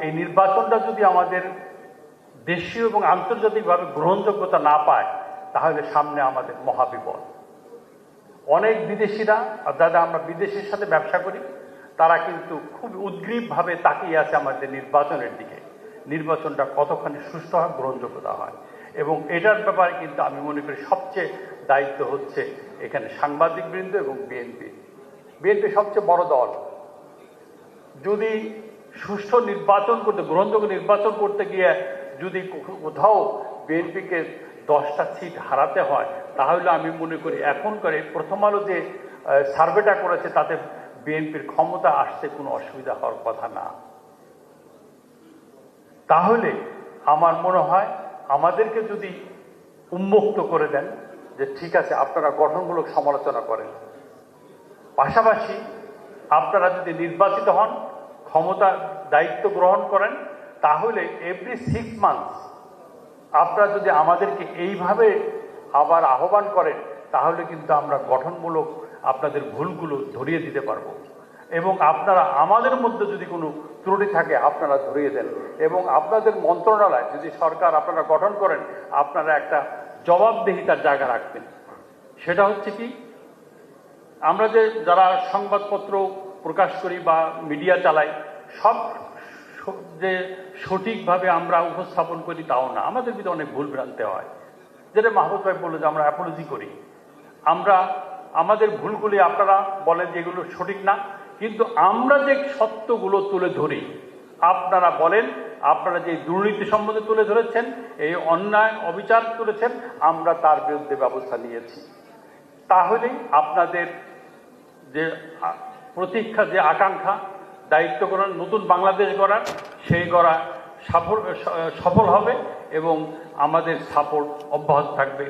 এই নির্বাচনটা যদি আমাদের দেশীয় এবং আন্তর্জাতিকভাবে গ্রহণযোগ্যতা না পায় তাহলে সামনে আমাদের মহাবিপদ। অনেক বিদেশিরা, যারা আমরা বিদেশের সাথে ব্যবসা করি, তারা কিন্তু খুব উদ্গ্রীবভাবে তাকিয়ে আছে আমাদের নির্বাচনের দিকে, নির্বাচনটা কতখানি সুষ্ঠু হয়, গ্রহণযোগ্যতা হয়। এবং এটার ব্যাপারে কিন্তু আমি মনে করি সবচেয়ে দায়িত্ব হচ্ছে এখানে সাংবাদিকবৃন্দ এবং বিএনপি। বিএনপি সবচেয়ে বড় দল, যদি সুষ্ঠু নির্বাচন করতে, গ্রহণযোগ্য নির্বাচন করতে গিয়ে যদি কোথাও বিএনপিকে 10টা সিট হারাতে হয়, তাহলে আমি মনে করি এখনকার প্রথম আলো যে সার্ভেটা করেছে তাতে বিএনপির ক্ষমতা আসতে কোনো অসুবিধা হওয়ার কথা না। তাহলে আমার মনে হয় আমাদেরকে যদি উন্মুক্ত করে দেন যে ঠিক আছে আপনারা গঠনমূলক সমালোচনা করেন, পাশাপাশি আপনারা যদি নির্বাচিত হন, ক্ষমতার দায়িত্ব গ্রহণ করেন, তাহলে এভরি 6 মান্থস আপনারা যদি আমাদেরকে এইভাবে আবার আহ্বান করেন, তাহলে কিন্তু আমরা গঠনমূলক আপনাদের ভুলগুলো ধরিয়ে দিতে পারবো। এবং আপনারা আমাদের মধ্যে যদি কোনো ত্রুটি থাকে আপনারা ধরিয়ে দেন। এবং আপনাদের মন্ত্রণালয় যদি সরকার আপনারা গঠন করেন, আপনারা একটা জবাবদিহিতার জায়গা রাখবেন। সেটা হচ্ছে কি, আমরা যে যারা সংবাদপত্র প্রকাশ করি বা মিডিয়া চালাই, সব যে সঠিকভাবে আমরা উপস্থাপন করি তাও না, আমাদের ভিতরে অনেক ভুল ভ্রান্তি হয়। যেটা মাহবুব ভাই বললো যে আমরা অ্যাপোলজি করি, আমরা আমাদের ভুলগুলি আপনারা বলেন যে এগুলো সঠিক না, কিন্তু আমরা যে সত্যগুলো তুলে ধরি, আপনারা বলেন আপনারা যে দুর্নীতি সম্বন্ধে তুলে ধরেছেন, এই অন্যায় অবিচার করেছেন, আমরা তার বিরুদ্ধে ব্যবস্থা নিয়েছি। তাহলেই আপনাদের যে প্রতীক্ষা, যে আকাঙ্ক্ষা, দায়িত্ব গ্রহণ, নতুন বাংলাদেশ গড়ার, সেই গড়া সফল হবে এবং আমাদের সাপোর্ট অব্যাহত থাকবে।